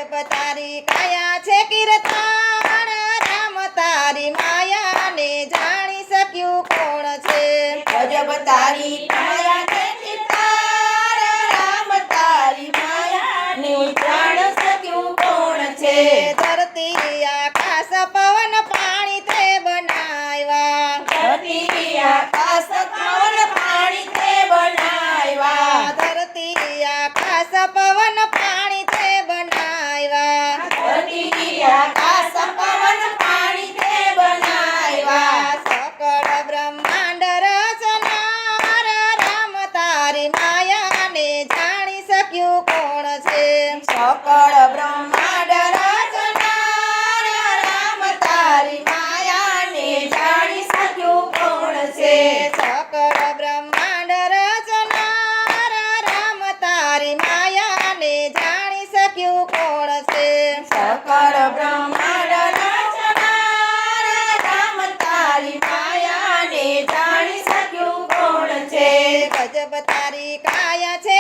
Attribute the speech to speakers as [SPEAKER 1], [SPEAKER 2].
[SPEAKER 1] ગજબ તારી કાયા છે કીર્તન રામ તારી માયાને જાણી શક્યું કોણ છે
[SPEAKER 2] ગજબ તારી કાયા છે કીર્તન રામ તારી માયાને જાણી શક્યું કોણ છે
[SPEAKER 1] ધરતી આકાશ પવન પાણી તે બનાવ્યા
[SPEAKER 2] ધરતી આકાશ પવન પાણી તે બનાવ્યા
[SPEAKER 1] ધરતી આકાશ પવન પાણી તે બનાવ્યા
[SPEAKER 2] ધરતી આકાશ પવન પાણી તે બનાવ્યા
[SPEAKER 1] સકળ બ્રહ્માંડ રચનાર રામ તારી માયાને જાણી શક્યું કોણ છે
[SPEAKER 2] સકળ બ્રહ્માંડ રચનાર રામ તારી માયાને જાણી શક્યું કોણ છે
[SPEAKER 1] સકળ બ્રહ્માંડ રચનાર રામ તારી માયાને જાણી શક્યું કોણ છે
[SPEAKER 2] સકળ બ્રહ્માંડ રચનાર રામ તારી માયાને જાણી શક્યું કોણ છે
[SPEAKER 1] ગજબ તારી કાયા છે